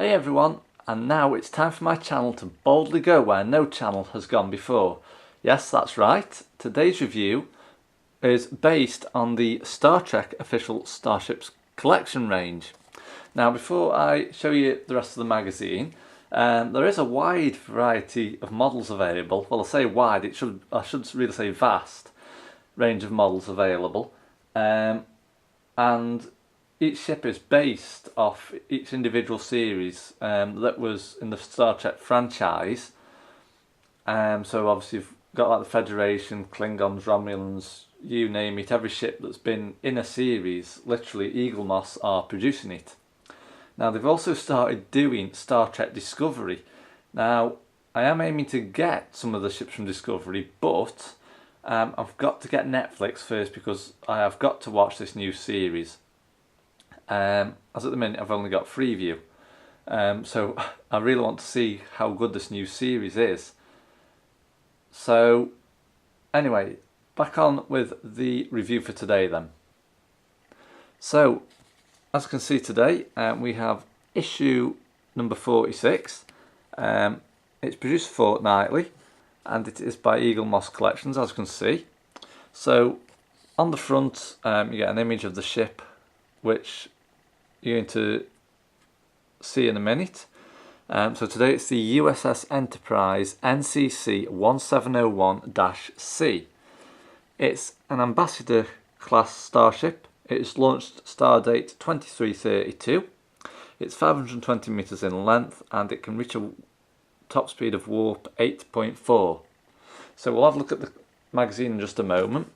Hey everyone, and now it's time for my channel to boldly go where no channel has gone before. Yes, that's right, today's review is based on the Star Trek official Starships collection range. Now before I show you the rest of the magazine, there is a wide variety of models available. Well, I say wide, I should really say vast range of models available. And each ship is based off each individual series that was in the Star Trek franchise. So obviously you've got like the Federation, Klingons, Romulans, you name it, every ship that's been in a series, literally Eaglemoss are producing it. Now they've also started doing Star Trek Discovery. Now I am aiming to get some of the ships from Discovery, but I've got to get Netflix first because I have got to watch this new series. As at the minute I've only got Freeview, so I really want to see how good this new series is. So anyway, back on with the review for today then. So as you can see today, we have issue number 46. It's produced fortnightly and it is by Eaglemoss Collections, as you can see. So on the front you get an image of the ship, which you're going to see in a minute. So today it's the USS Enterprise NCC-1701-C. It's an Ambassador class starship. It's launched stardate 2332. It's 520 meters in length and it can reach a top speed of warp 8.4. So we'll have a look at the magazine in just a moment.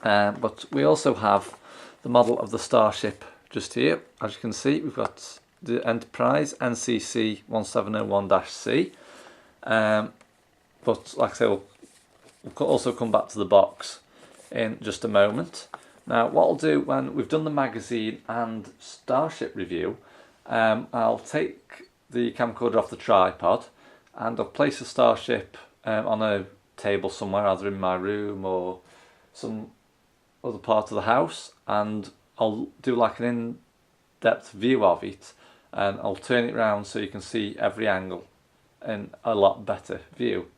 But we also have the model of the starship just here. As you can see, we've got the Enterprise NCC-1701-C. But like I say, we'll also come back to the box in just a moment. Now what I'll do when we've done the magazine and starship review, I'll take the camcorder off the tripod and I'll place the starship on a table somewhere, either in my room or some other part of the house, and I'll do like an in-depth view of it and I'll turn it around so you can see every angle in a lot better view.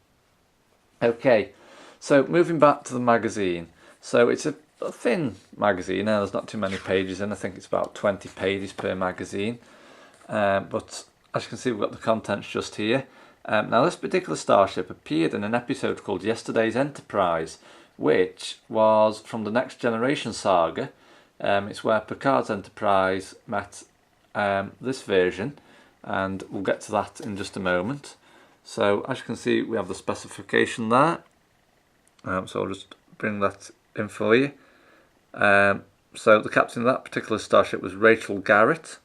Okay, so moving back to the magazine. So it's a thin magazine, now there's not too many pages in, I think it's about 20 pages per magazine. But as you can see, we've got the contents just here. Now this particular starship appeared in an episode called Yesterday's Enterprise, which was from the Next Generation saga. It's where Picard's Enterprise met this version, and we'll get to that in just a moment. So as you can see, we have the specification there. So I'll just bring that in for you. So the captain of that particular starship was Rachel Garrett.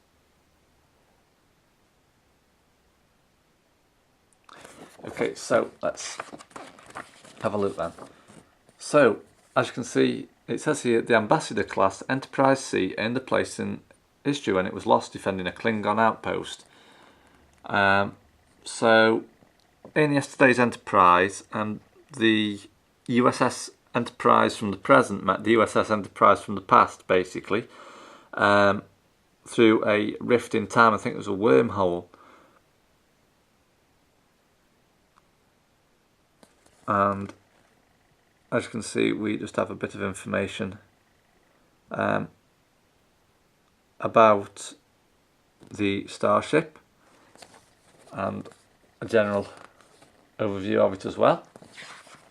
Okay, so let's have a look then. So as you can see, it says here the Ambassador class Enterprise C earned a place in history when it was lost defending a Klingon outpost. So in Yesterday's Enterprise, the USS Enterprise from the present met the USS Enterprise from the past, basically, through a rift in time. I think it was a wormhole. And as you can see, we just have a bit of information about the starship and a general overview of it as well.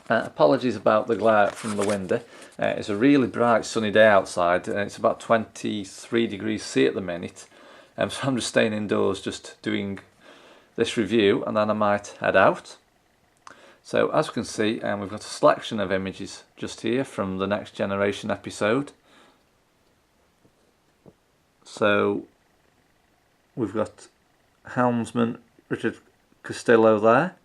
Apologies about the glare from the window. It's a really bright sunny day outside and it's about 23 degrees C at the minute. So I'm just staying indoors just doing this review and then I might head out. So as you can see, we've got a selection of images just here from the Next Generation episode. So we've got helmsman Richard Castillo there.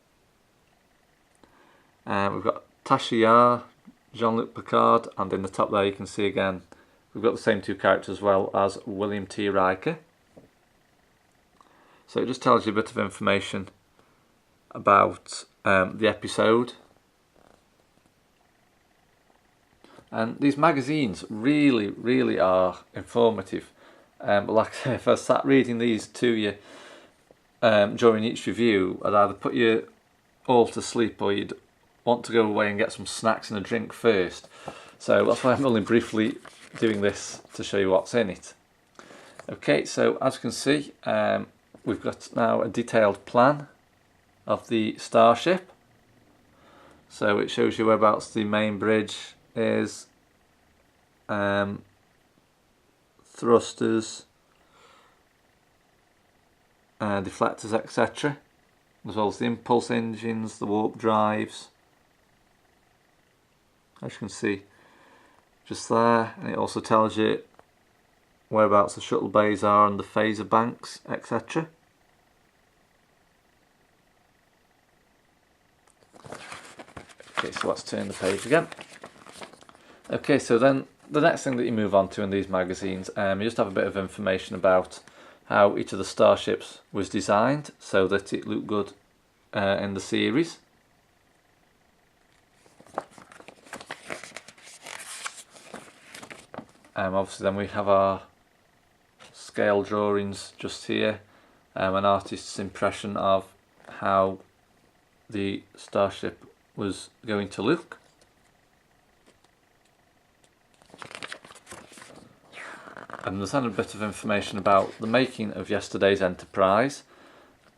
We've got Tasha Yar, Jean-Luc Picard, and in the top there you can see again we've got the same two characters as well as William T. Riker. So it just tells you a bit of information about the episode. And these magazines really are informative. But like I say, if I sat reading these to you during each review, I'd either put you all to sleep or you'd want to go away and get some snacks and a drink first. So that's why I'm only briefly doing this to show you what's in it. Okay, so as you can see, we've got now a detailed plan of the Starship. So it shows you whereabouts the main bridge is, thrusters, deflectors, etc., as well as the impulse engines, the warp drives, as you can see just there. And it also tells you whereabouts the shuttle bays are and the phaser banks, etc. Okay, so let's turn the page again. Okay, so then the next thing that you move on to in these magazines, you just have a bit of information about how each of the starships was designed so that it looked good in the series. Obviously then we have our scale drawings just here, an artist's impression of how the Starship was going to look. And there's then a bit of information about the making of yesterday's Enterprise.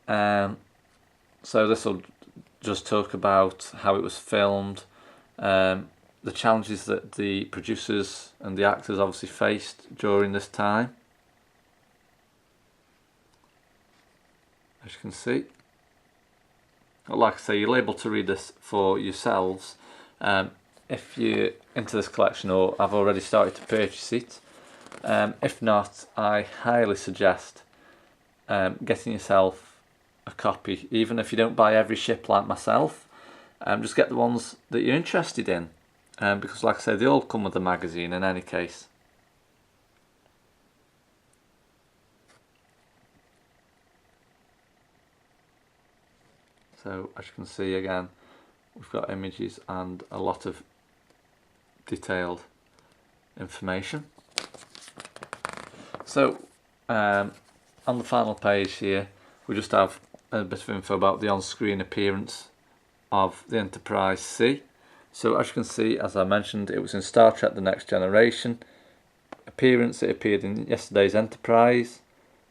So this will just talk about how it was filmed, the challenges that the producers and the actors obviously faced during this time. As you can see, like I say, you're able to read this for yourselves if you're into this collection or have already started to purchase it. If not, I highly suggest getting yourself a copy, even if you don't buy every ship like myself. Just get the ones that you're interested in, because like I say, they all come with a magazine in any case. So as you can see again, we've got images and a lot of detailed information. So on the final page here, we just have a bit of info about the on-screen appearance of the Enterprise C. So as you can see, as I mentioned, it was in Star Trek The Next Generation. Appearance, it appeared in yesterday's Enterprise.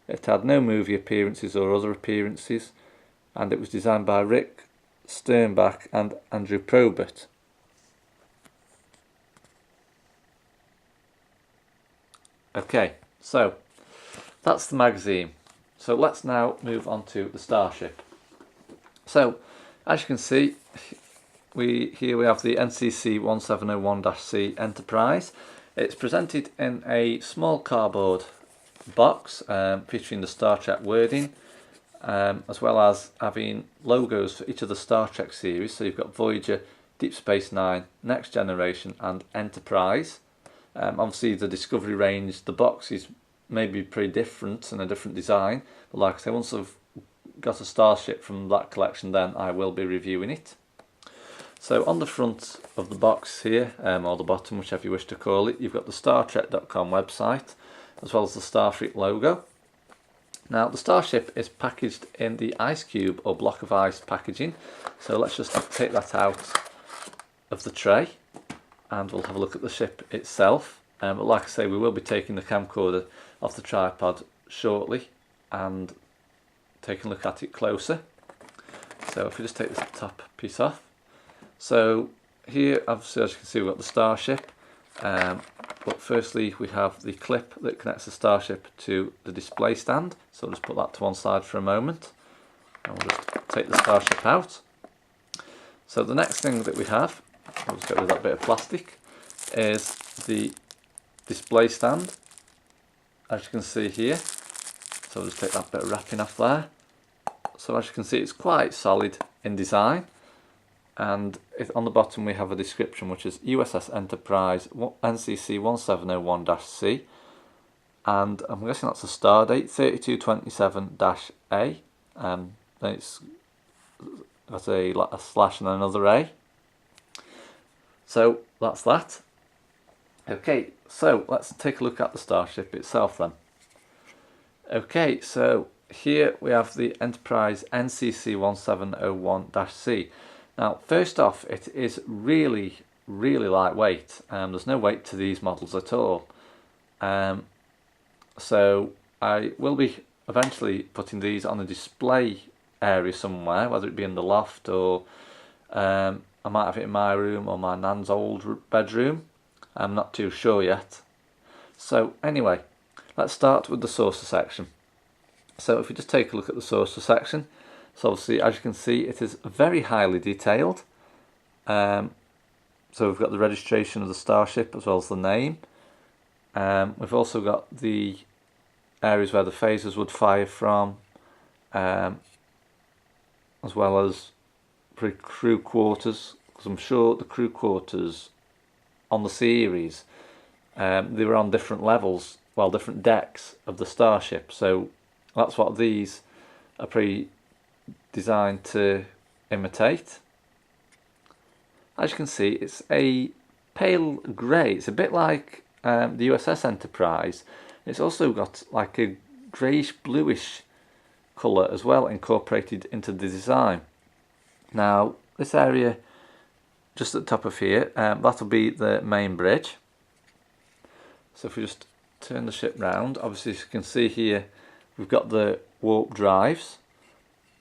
It had no movie appearances or other appearances, and it was designed by Rick Sternbach and Andrew Probert. Okay, so that's the magazine. So let's now move on to the Starship. So as you can see, here we have the NCC-1701-C Enterprise. It's presented in a small cardboard box featuring the Star Trek wording, as well as having logos for each of the Star Trek series. So you've got Voyager, Deep Space Nine, Next Generation and Enterprise. Obviously the Discovery range, the boxes may be pretty different and a different design, but like I say, once I've got a Starship from that collection, then I will be reviewing it. So on the front of the box here, or the bottom, whichever you wish to call it, you've got the StarTrek.com website, as well as the Starfleet logo. Now the Starship is packaged in the ice cube or block of ice packaging, so let's just take that out of the tray and we'll have a look at the ship itself. But like I say, we will be taking the camcorder off the tripod shortly and taking a look at it closer. So if we just take this top piece off. So here, obviously, as you can see, we've got the Starship. But firstly, we have the clip that connects the Starship to the display stand. So I'll just put that to one side for a moment. And we'll just take the Starship out. So the next thing that we have, I'll just get rid of that bit of plastic, is the display stand, as you can see here. So I'll just take that bit of wrapping off there. So as you can see, it's quite solid in design. And on the bottom we have a description, which is USS Enterprise NCC-1701-C, and I'm guessing that's a star date 3227-A. Then it's got a slash and another A. So that's that. Okay, so let's take a look at the Starship itself then. Okay, so here we have the Enterprise NCC-1701-C. Now, first off, it is really lightweight. There's no weight to these models at all. So I will be eventually putting these on a display area somewhere, whether it be in the loft or I might have it in my room or my nan's old bedroom. I'm not too sure yet. So anyway, let's start with the saucer section. So if we just take a look at the saucer section, so obviously as you can see it is very highly detailed. So we've got the registration of the Starship as well as the name. We've also got the areas where the phasers would fire from, as well as crew quarters, because I'm sure the crew quarters on the series, they were on different levels, well, different decks of the Starship, so that's what these are pre-designed to imitate. As you can see, it's a pale grey. It's a bit like the USS Enterprise. It's also got like a greyish bluish colour as well incorporated into the design. Now this area just at the top of here, that'll be the main bridge. So if we just turn the ship round, obviously as you can see here we've got the warp drives,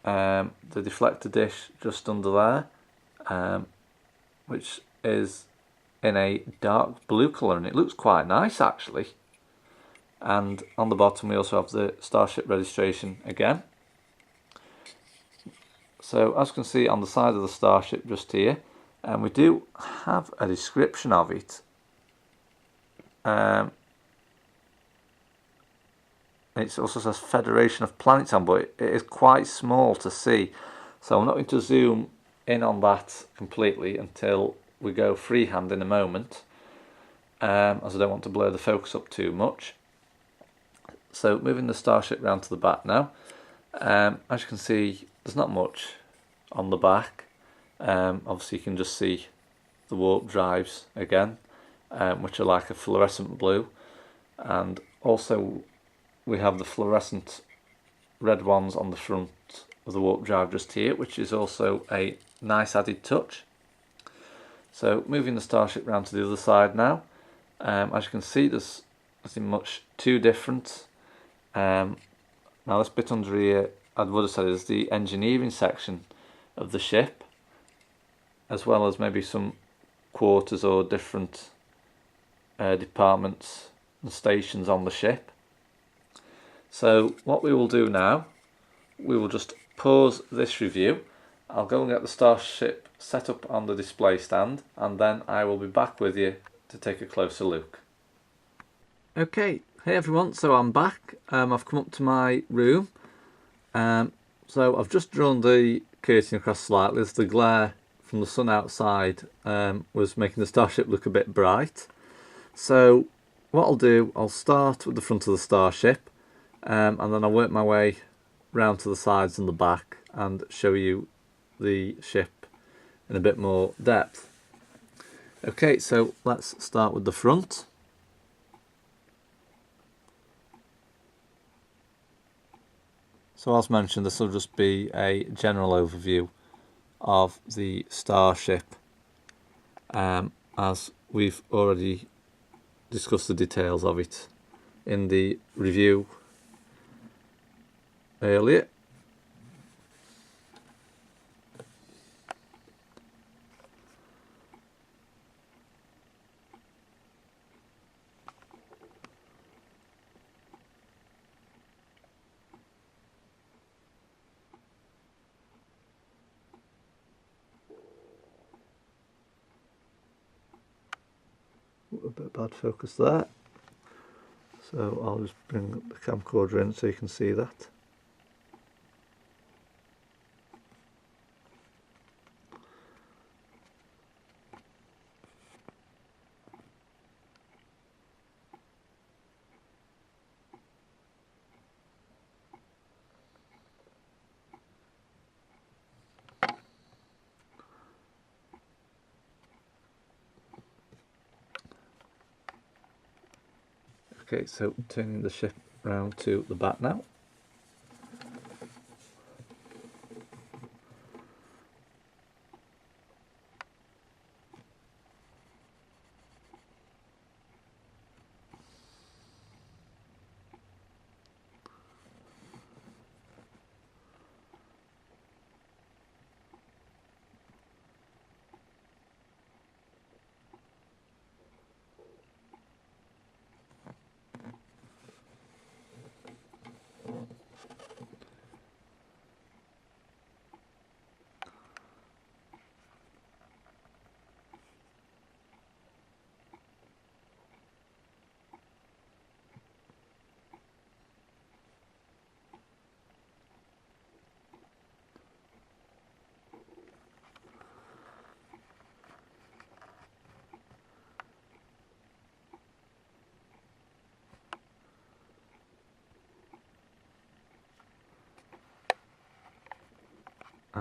the deflector dish just under there, which is in a dark blue colour, and it looks quite nice actually. And on the bottom we also have the Starship registration again. So as you can see on the side of the Starship just here, and we do have a description of it. It also says Federation of Planets on, but it is quite small to see, so I'm not going to zoom in on that completely until we go freehand in a moment, as I don't want to blur the focus up too much. So moving the Starship round to the back now, as you can see there's not much on the back. Obviously you can just see the warp drives again, which are like a fluorescent blue, and also we have the fluorescent red ones on the front of the warp drive just here, which is also a nice added touch. So moving the Starship round to the other side now, as you can see there's nothing much too different. Now this bit under here I would have said is the engineering section of the ship, as well as maybe some quarters or different departments and stations on the ship. So what we will do now, we will just pause this review. I'll go and get the Starship set up on the display stand, and then I will be back with you to take a closer look. Okay, hey everyone, so I'm back. I've come up to my room. So I've just drawn the curtain across slightly as the glare from the sun outside was making the Starship look a bit bright. So what I'll do, I'll start with the front of the Starship, and then I'll work my way round to the sides and the back and show you the ship in a bit more depth. Okay, so let's start with the front. So as mentioned, this will just be a general overview of the Starship, as we've already discussed the details of it in the review earlier. A bit bad focus there, so I'll just bring the camcorder in so you can see that. Okay, so turning the ship round to the back now.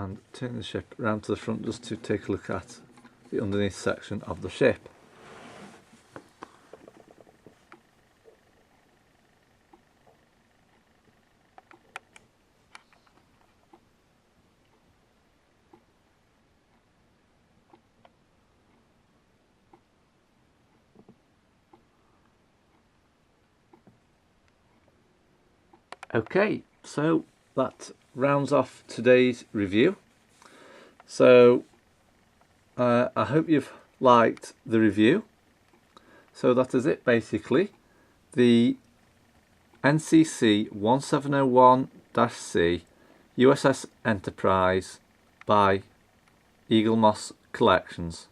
and turn the ship around to the front just to take a look at the underneath section of the ship. Okay, so that rounds off today's review. So I hope you've liked the review. So that is it basically. The NCC-1701-C USS Enterprise by Eaglemoss Collections.